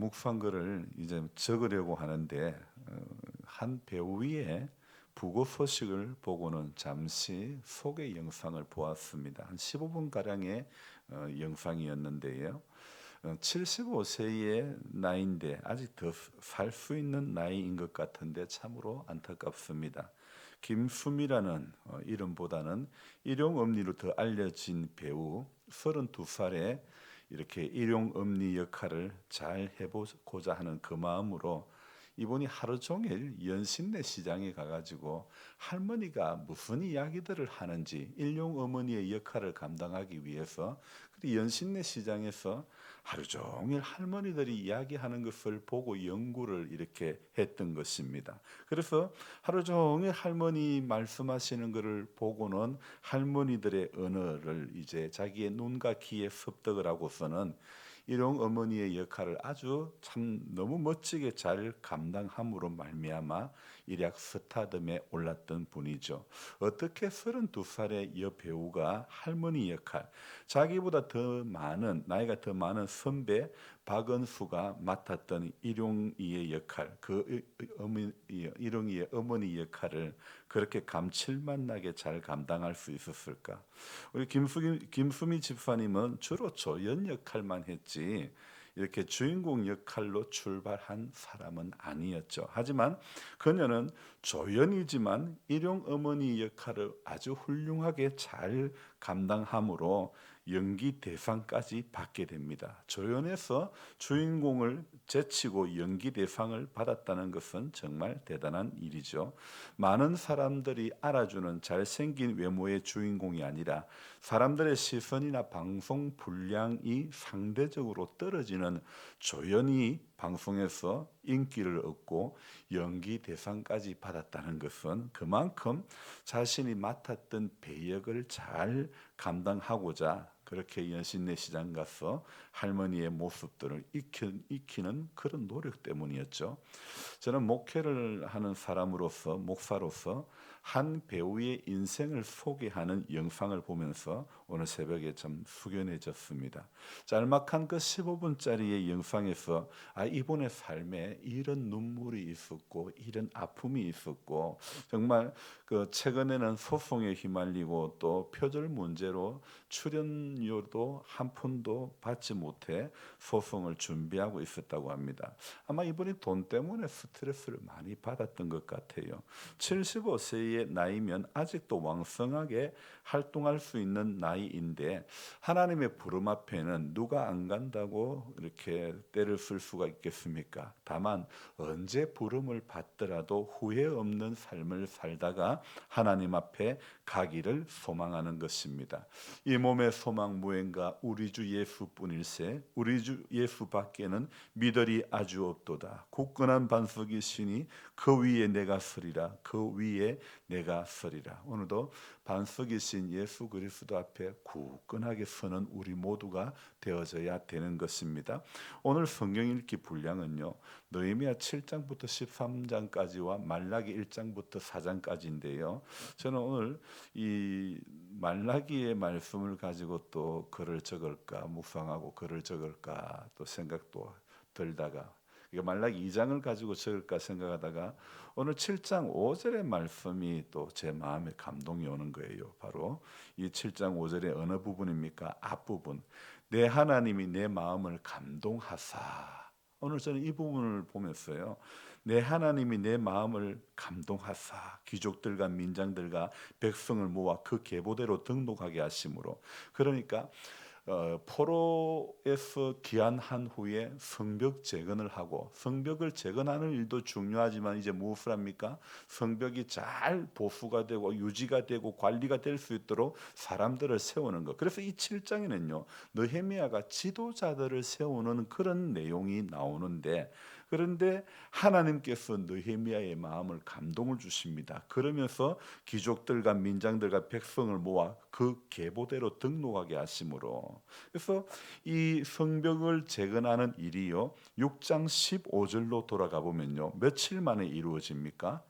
묵상글을 이제 적으려고 하는데 한 배우의 부고 소식을 보고는 잠시 소개 영상을 보았습니다. 한 15분 가량의 영상이었는데요. 75세의 나이인데 아직 더 살 수 있는 나이인 것 같은데 참으로 안타깝습니다. 김수미라는 이름보다는 일용엄니로 더 알려진 배우 32살에 이렇게 일용엄니 역할을 잘 해보고자 하는 그 마음으로 이분이 하루 종일 연신내 시장에 가가지고 할머니가 무슨 이야기들을 하는지 일용어머니의 역할을 감당하기 위해서 연신내 시장에서 하루 종일 할머니들이 이야기하는 것을 보고 연구를 이렇게 했던 것입니다. 그래서 하루 종일 할머니 말씀하시는 것을 보고는 할머니들의 언어를 이제 자기의 눈과 귀에 습득을 하고서는 일용 어머니의 역할을 아주 참 너무 멋지게 잘 감당함으로 말미암아 일약 스타덤에 올랐던 분이죠. 어떻게 32살의 여배우가 할머니 역할, 자기보다 더 많은 나이가 더 많은 선배 박은수가 맡았던 일용이의 역할, 일용이의 어머니 역할을 그렇게 감칠맛 나게 잘 감당할 수 있었을까? 우리 김수미 집사님은 주로 조연 역할만 했지 이렇게 주인공 역할로 출발한 사람은 아니었죠. 하지만 그녀는 조연이지만 일용 어머니 역할을 아주 훌륭하게 잘 감당함으로 연기 대상까지 받게 됩니다. 조연에서 주인공을 제치고 연기 대상을 받았다는 것은 정말 대단한 일이죠. 많은 사람들이 알아주는 잘생긴 외모의 주인공이 아니라 사람들의 시선이나 방송 분량이 상대적으로 떨어지는 조연이 방송에서 인기를 얻고 연기 대상까지 받았다는 것은 그만큼 자신이 맡았던 배역을 잘 감당하고자 그렇게 연신내 시장 가서 할머니의 모습들을 익히는 그런 노력 때문이었죠. 저는 목회를 하는 사람으로서 목사로서 한 배우의 인생을 소개하는 영상을 보면서 오늘 새벽에 좀 숙연해졌습니다. 짤막한 그 15분짜리의 영상에서 이분의 삶에 이런 눈물이 있었고 이런 아픔이 있었고 정말 그 최근에는 소송에 휘말리고 또 표절 문제로 출연료도 한 푼도 받지 못해 소송을 준비하고 있었다고 합니다. 아마 이분이 돈 때문에 스트레스를 많이 받았던 것 같아요. 75세의 나이면 아직도 왕성하게 활동할 수 있는 나이인데 하나님의 부름 앞에는 누가 안 간다고 이렇게 때를 쓸 수가 있겠습니까? 다만 언제 부름을 받더라도 후회 없는 삶을 살다가 하나님 앞에 가기를 소망하는 것입니다. 이 몸의 소망 무엔가 우리 주 예수뿐일세 우리 주 예수밖에는 미더리 아주 없도다. 굳건한 반석이시니 그 위에 내가 서리라 그 위에 내가 서리라. 오늘도 반석이신 예수 그리스도 앞에 굳건하게 서는 우리 모두가 되어져야 되는 것입니다. 오늘 성경 읽기 분량은요. 느헤미야 7장부터 13장까지와 말라기 1장부터 4장까지인데요. 저는 오늘 이 말라기의 말씀을 가지고 또 글을 적을까 묵상하고 글을 적을까 또 생각도 들다가 말라기 2장을 가지고 적을까 생각하다가 오늘 7장 5절의 말씀이 또 제 마음에 감동이 오는 거예요. 바로 이 7장 5절의 어느 부분입니까? 앞부분. 내 하나님이 내 마음을 감동하사. 오늘 저는 이 부분을 보면서요. 내 하나님이 내 마음을 감동하사 귀족들과 민장들과 백성을 모아 그 계보대로 등록하게 하심으로 그러니까 포로에서 귀환한 후에 성벽 재건을 하고 성벽을 재건하는 일도 중요하지만 이제 무엇을 합니까? 성벽이 잘 보수가 되고 유지가 되고 관리가 될 수 있도록 사람들을 세우는 것. 그래서 이 7장에는요. 느헤미야가 지도자들을 세우는 그런 내용이 나오는데 그런데 하나님께서 느헤미야의 마음을 감동을 주십니다. 그러면서 귀족들과 민장들과 백성을 모아 그 계보대로 등록하게 하심으로 그래서 이 성벽을 재건하는 일이요 6장 15절로 돌아가 보면요 며칠 만에 이루어집니까?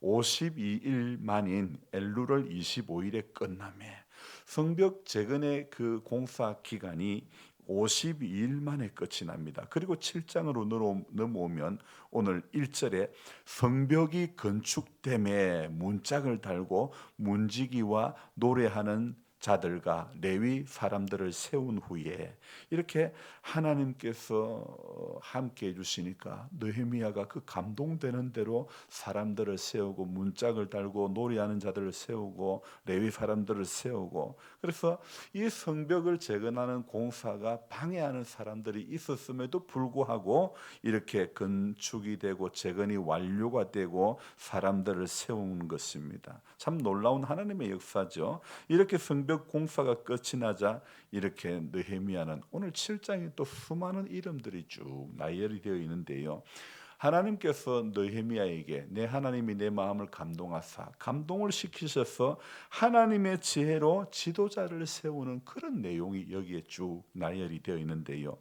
52일 만인 엘루럴 25일에 끝나매 성벽 재건의 그 공사 기간이 52일 만에 끝이 납니다. 그리고 7장으로 넘어오면 오늘 1절에 성벽이 건축됨에 문짝을 달고 문지기와 노래하는 자들과 레위 사람들을 세운 후에 이렇게 하나님께서 함께 해주시니까 느헤미야가 그 감동되는 대로 사람들을 세우고 문짝을 달고 노래하는 자들을 세우고 레위 사람들을 세우고, 그래서 이 성벽을 재건하는 공사가 방해하는 사람들이 있었음에도 불구하고 이렇게 건축이 되고 재건이 완료가 되고 사람들을 세우는 것입니다. 참 놀라운 하나님의 역사죠. 이렇게 성벽 공사가 끝이 나자 이렇게 느헤미야는 오늘 7장에 또 수많은 이름들이 쭉 나열이 되어 있는데요. 하나님께서 느헤미야에게 내 하나님이 내 마음을 감동하사 감동을 시키셔서 하나님의 지혜로 지도자를 세우는 그런 내용이 여기에 쭉 나열이 되어 있는데요.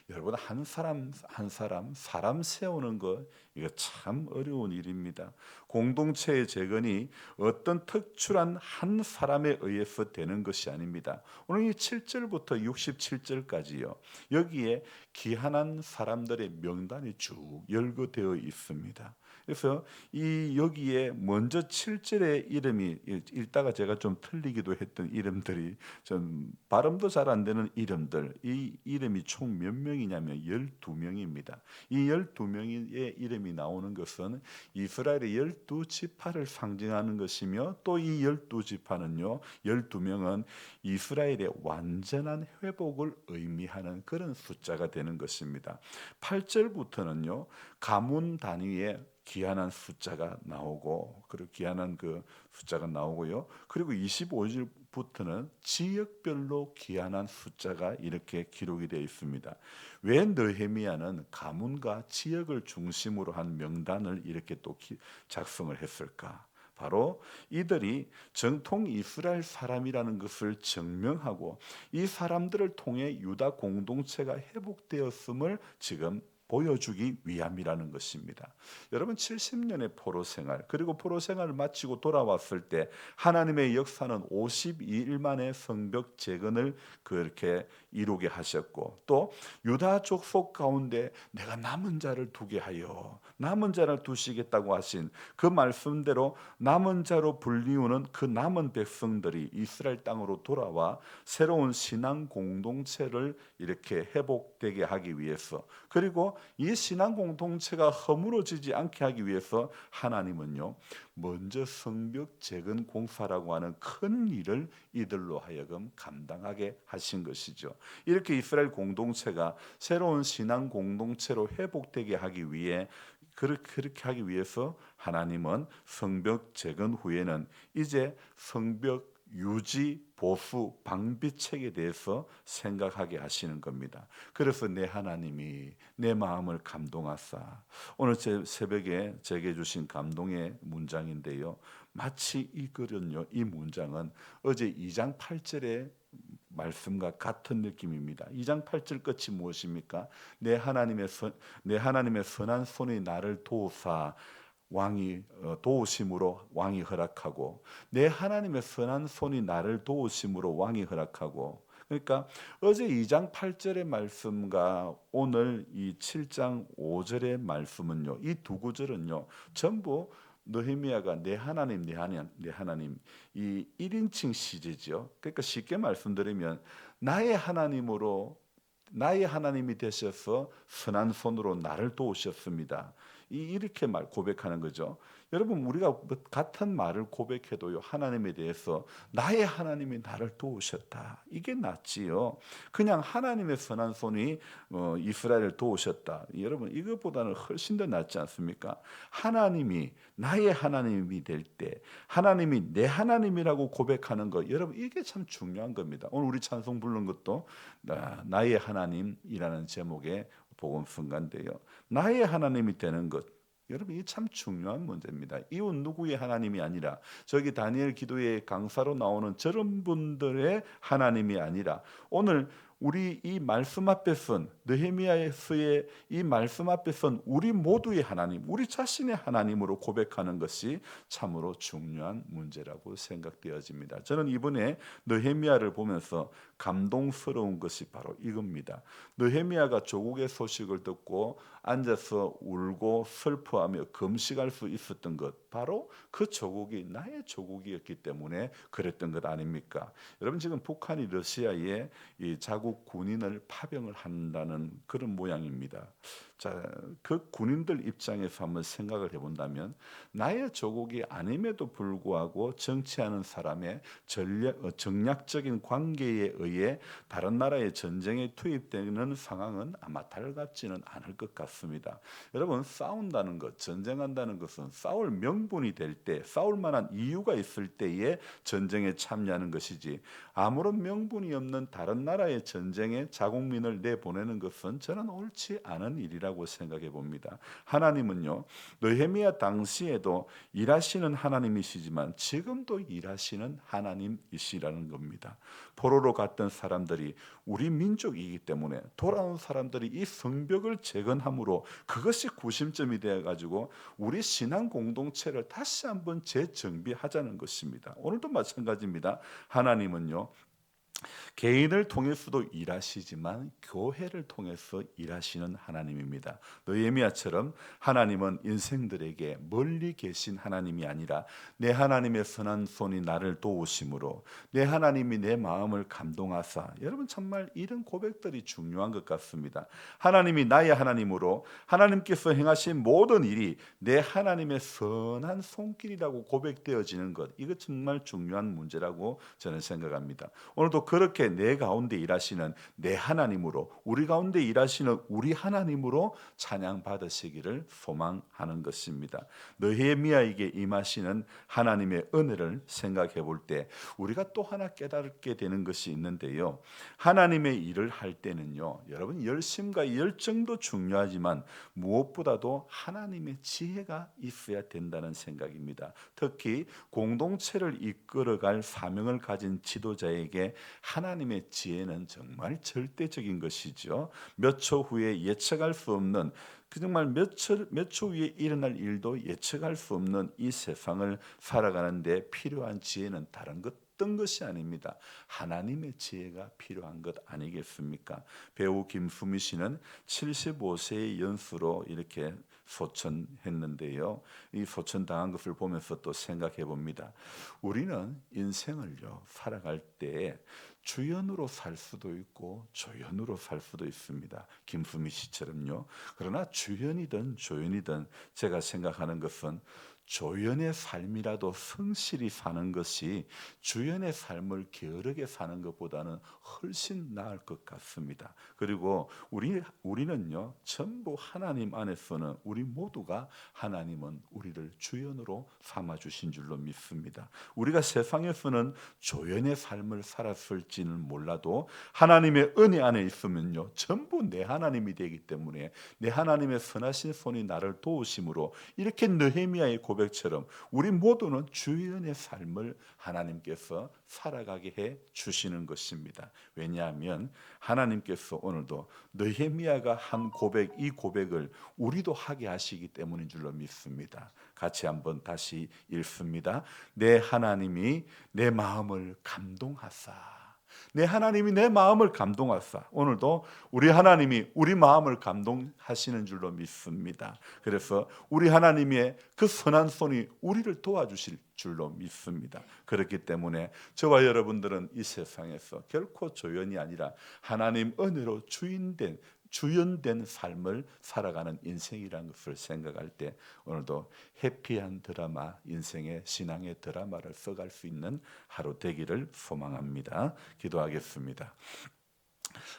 여러분, 한 사람 한 사람 세우는 것, 이거 참 어려운 일입니다. 공동체의 재건이 어떤 특출한 한 사람에 의해서 되는 것이 아닙니다. 오늘 이 7절부터 67절까지요. 여기에 기한한 사람들의 명단이 쭉 열거되어 있습니다. 그래서 이 여기에 먼저 7절의 이름이 읽다가 제가 좀 틀리기도 했던 이름들이 좀 발음도 잘 안 되는 이름들, 이 이름이 총 몇 명이냐면 12명입니다. 이 12명의 이름이 나오는 것은 이스라엘의 12지파를 상징하는 것이며, 또 이 12지파는요 12명은 이스라엘의 완전한 회복을 의미하는 그런 숫자가 되는 것입니다. 8절부터는요 가문 단위의 기한한 숫자가 나오고, 그리고 기한한 그 숫자가 나오고요. 그리고 25절부터는 지역별로 기한한 숫자가 이렇게 기록이 되어 있습니다. 왜 느헤미야는 가문과 지역을 중심으로 한 명단을 이렇게 또 작성을 했을까? 바로 이들이 정통 이스라엘 사람이라는 것을 증명하고 이 사람들을 통해 유다 공동체가 회복되었음을 지금 보여주기 위함이라는 것입니다. 여러분, 70년의 포로 생활, 그리고 포로 생활을 마치고 돌아왔을 때 하나님의 역사는 52일 만에 성벽 재건을 그렇게 이루게 하셨고, 또 유다 족속 가운데 내가 남은 자를 두게 하여 남은 자를 두시겠다고 하신 그 말씀대로 남은 자로 불리우는 그 남은 백성들이 이스라엘 땅으로 돌아와 새로운 신앙 공동체를 이렇게 회복되게 하기 위해서, 그리고 이 신앙 공동체가 허물어지지 않게 하기 위해서 하나님은요 먼저 성벽 재건 공사라고 하는 큰 일을 이들로 하여금 감당하게 하신 것이죠. 이렇게 이스라엘 공동체가 새로운 신앙 공동체로 회복되게 하기 위해, 그렇게 하기 위해서 하나님은 성벽 재건 후에는 이제 성벽 유지, 보수, 방비책에 대해서 생각하게 하시는 겁니다. 그래서 내 하나님이 내 마음을 감동하사, 오늘 제 새벽에 제게 주신 감동의 문장인데요. 마치 이 글은요, 이 문장은 어제 2장 8절의 말씀과 같은 느낌입니다. 2장 8절 끝이 무엇입니까? 내 하나님의 선한 손이 나를 도우사 왕이 도우심으로 왕이 허락하고, 내 하나님의 선한 손이 나를 도우심으로 왕이 허락하고. 그러니까 어제 2장 8절의 말씀과 오늘 이 7장 5절의 말씀은요, 이 두 구절은요 전부 느헤미야가 내 하나님 내 하나님 이 1인칭 시제죠. 그러니까 쉽게 말씀드리면 나의 하나님이 되셔서 선한 손으로 나를 도우셨습니다. 이렇게 고백하는 거죠. 여러분, 우리가 같은 말을 고백해도요 하나님에 대해서 나의 하나님이 나를 도우셨다, 이게 낫지요. 그냥 하나님의 선한 손이 이스라엘을 도우셨다, 여러분 이것보다는 훨씬 더 낫지 않습니까? 하나님이 나의 하나님이 될 때 하나님이 내 하나님이라고 고백하는 것, 여러분 이게 참 중요한 겁니다. 오늘 우리 찬송 부른 것도 나의 하나님이라는 제목의 복음 순간인데요, 나의 하나님이 되는 것, 여러분 이 참 중요한 문제입니다. 이웃 누구의 하나님이 아니라, 저기 다니엘 기도의 강사로 나오는 저런 분들의 하나님이 아니라, 오늘 우리 이 말씀 앞에 선 느헤미야서의 이 말씀 앞에 선 우리 모두의 하나님, 우리 자신의 하나님으로 고백하는 것이 참으로 중요한 문제라고 생각되어집니다. 저는 이번에 느헤미야를 보면서 감동스러운 것이 바로 이겁니다. 느헤미야가 조국의 소식을 듣고 앉아서 울고 슬퍼하며 금식할 수 있었던 것, 바로 그 조국이 나의 조국이었기 때문에 그랬던 것 아닙니까? 여러분, 지금 북한이 러시아에 이 자국 군인을 파병을 한다는 그런 모양입니다. 자, 그 군인들 입장에서 한번 생각을 해본다면 나의 조국이 아님에도 불구하고 정치하는 사람의 정략적인 관계에 의해 다른 나라의 전쟁에 투입되는 상황은 아마 달갑지는 않을 것 같습니다. 여러분, 싸운다는 것, 전쟁한다는 것은 싸울 명분이 될 때, 싸울 만한 이유가 있을 때에 전쟁에 참여하는 것이지, 아무런 명분이 없는 다른 나라의 전쟁에 자국민을 내보내는 것은 저는 옳지 않은 일이라고 생각해 봅니다. 하나님은요, 느헤미야 당시에도 일하시는 하나님이시지만 지금도 일하시는 하나님이시라는 겁니다. 포로로 갔던 사람들이 우리 민족이기 때문에 돌아온 사람들이 이 성벽을 재건함으로 그것이 구심점이 되어 가지고 우리 신앙 공동체를 다시 한번 재정비하자는 것입니다. 오늘도 마찬가지입니다. 하나님은요, 개인을 통해서도 일하시지만 교회를 통해서 일하시는 하나님입니다. 느헤미야처럼 하나님은 인생들에게 멀리 계신 하나님이 아니라 내 하나님의 선한 손이 나를 도우심으로 내 하나님이 내 마음을 감동하사, 여러분 정말 이런 고백들이 중요한 것 같습니다. 하나님이 나의 하나님으로 하나님께서 행하신 모든 일이 내 하나님의 선한 손길이라고 고백되어지는 것, 이거 정말 중요한 문제라고 저는 생각합니다. 오늘도 그렇게 내 가운데 일하시는 내 하나님으로, 우리 가운데 일하시는 우리 하나님으로 찬양 받으시기를 소망하는 것입니다. 느헤미야에게 임하시는 하나님의 은혜를 생각해 볼 때 우리가 또 하나 깨닫게 되는 것이 있는데요. 하나님의 일을 할 때는요, 여러분, 열심과 열정도 중요하지만 무엇보다도 하나님의 지혜가 있어야 된다는 생각입니다. 특히 공동체를 이끌어갈 사명을 가진 지도자에게 하나님의 지혜는 정말 절대적인 것이죠. 몇 초 후에 예측할 수 없는, 정말 몇 초 후에 일어날 일도 예측할 수 없는 이 세상을 살아가는데 필요한 지혜는 다른 어떤 것이 아닙니다. 하나님의 지혜가 필요한 것 아니겠습니까? 배우 김수미 씨는 75세의 연수로 이렇게 소천했는데요. 이 소천당한 것을 보면서 또 생각해 봅니다. 우리는 인생을요, 살아갈 때 주연으로 살 수도 있고 조연으로 살 수도 있습니다. 김수미 씨처럼요. 그러나 주연이든 조연이든 제가 생각하는 것은 조연의 삶이라도 성실히 사는 것이 주연의 삶을 게으르게 사는 것보다는 훨씬 나을 것 같습니다. 그리고 우리는요, 전부 하나님 안에서는 우리 모두가 하나님은 우리를 주연으로 삼아 주신 줄로 믿습니다. 우리가 세상에서는 조연의 삶을 살았을지는 몰라도 하나님의 은혜 안에 있으면요, 전부 내 하나님이 되기 때문에 내 하나님의 선하신 손이 나를 도우심으로, 이렇게 느헤미야의 고백처럼 우리 모두는 주연의 삶을 하나님께서 살아가게 해 주시는 것입니다. 왜냐하면 하나님께서 오늘도 느헤미야가 한 고백, 이 고백을 우리도 하게 하시기 때문인 줄로 믿습니다. 같이 한번 다시 읽습니다. 내 하나님이 내 마음을 감동하사. 내 하나님이 내 마음을 감동하사. 오늘도 우리 하나님이 우리 마음을 감동하시는 줄로 믿습니다. 그래서 우리 하나님의 그 선한 손이 우리를 도와주실 줄로 믿습니다. 그렇기 때문에 저와 여러분들은 이 세상에서 결코 조연이 아니라 하나님 은혜로 주연된 삶을 살아가는 인생이라는 것을 생각할 때 오늘도 해피한 드라마, 인생의 신앙의 드라마를 써갈 수 있는 하루 되기를 소망합니다. 기도하겠습니다.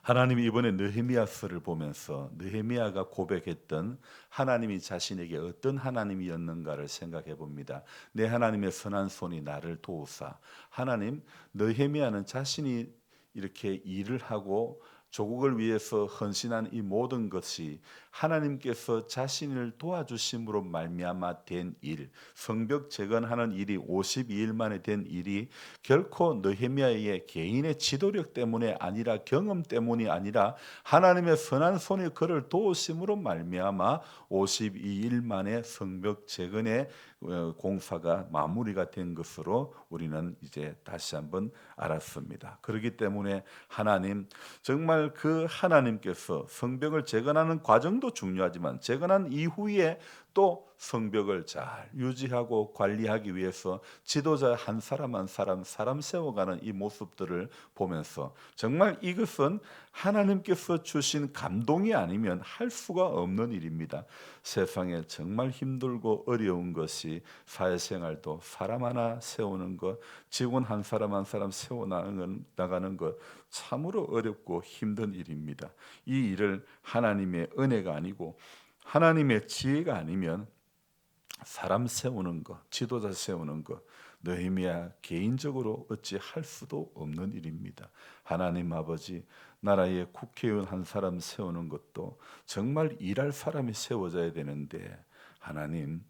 하나님이 이번에 느헤미야서를 보면서 느헤미야가 고백했던 하나님이 자신에게 어떤 하나님이었는가를 생각해 봅니다. 내 하나님의 선한 손이 나를 도우사. 하나님, 느헤미야는 자신이 이렇게 일을 하고 조국을 위해서 헌신한 이 모든 것이 하나님께서 자신을 도와주심으로 말미암아 된 일, 성벽 재건하는 일이 52일 만에 된 일이 결코 느헤미야의 개인의 지도력 때문에 아니라 경험 때문이 아니라 하나님의 선한 손이 그를 도우심으로 말미암아 52일 만에 성벽 재건의 공사가 마무리가 된 것으로 우리는 이제 다시 한번 알았습니다. 그렇기 때문에 하나님, 정말 그 하나님께서 성벽을 재건하는 과정도 중요하지만 재건한 이후에 또 성벽을 잘 유지하고 관리하기 위해서 지도자 한 사람 한 사람 세워가는 이 모습들을 보면서 정말 이것은 하나님께서 주신 감동이 아니면 할 수가 없는 일입니다. 세상에 정말 힘들고 어려운 것이 사회생활도 사람 하나 세우는 것, 직원 한 사람 한 사람 세워나가는 것 참으로 어렵고 힘든 일입니다. 이 일을 하나님의 은혜가 아니고 하나님의 지혜가 아니면 사람 세우는 것, 지도자 세우는 것, 느헤미야 개인적으로 어찌 할 수도 없는 일입니다. 하나님 아버지, 나라의 국회의원 한 사람 세우는 것도 정말 일할 사람이 세워져야 되는데 하나님,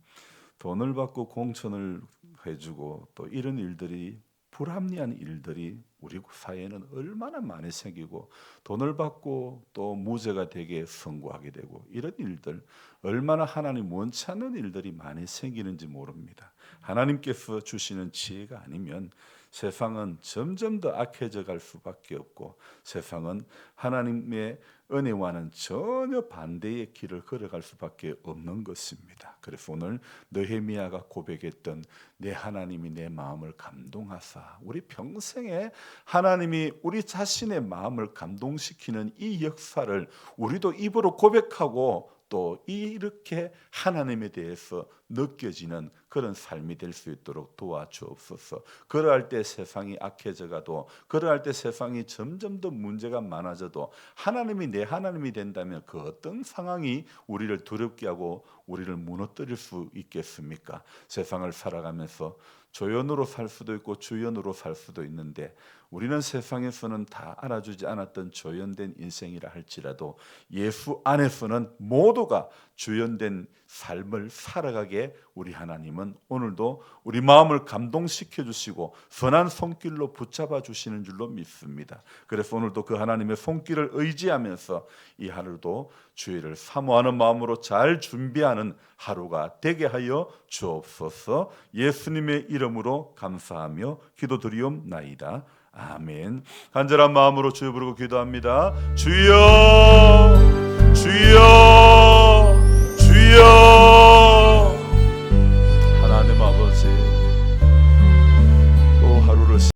돈을 받고 공천을 해주고 또 이런 일들이, 불합리한 일들이 우리 사회에는 얼마나 많이 생기고 돈을 받고 또 무죄가 되게 선고하게 되고 이런 일들, 얼마나 하나님 원치 않는 일들이 많이 생기는지 모릅니다. 하나님께서 주시는 지혜가 아니면 세상은 점점 더 악해져 갈 수밖에 없고 세상은 하나님의 은혜와는 전혀 반대의 길을 걸어갈 수밖에 없는 것입니다. 그래서 오늘 느헤미야가 고백했던 내 하나님이 내 마음을 감동하사, 우리 평생에 하나님이 우리 자신의 마음을 감동시키는 이 역사를 우리도 입으로 고백하고 또 이렇게 하나님에 대해서 느껴지는 그런 삶이 될 수 있도록 도와주옵소서. 그러할 때 세상이 악해져 가도, 그러할 때 세상이 점점 더 문제가 많아져도 하나님이 내 하나님이 된다면 그 어떤 상황이 우리를 두렵게 하고 우리를 무너뜨릴 수 있겠습니까? 세상을 살아가면서 조연으로 살 수도 있고 주연으로 살 수도 있는데 우리는 세상에서는 다 알아주지 않았던 조연된 인생이라 할지라도 예수 안에서는 모두가 주연된 삶을 살아가게 우리 하나님은 오늘도 우리 마음을 감동시켜 주시고 선한 손길로 붙잡아 주시는 줄로 믿습니다. 그래서 오늘도 그 하나님의 손길을 의지하면서 이 하루도 주의를 사모하는 마음으로 잘 준비하는 하루가 되게 하여 주옵소서. 예수님의 이름으로 감사하며 기도드리옵나이다. 아멘. 간절한 마음으로 주여 부르고 기도합니다. 주여!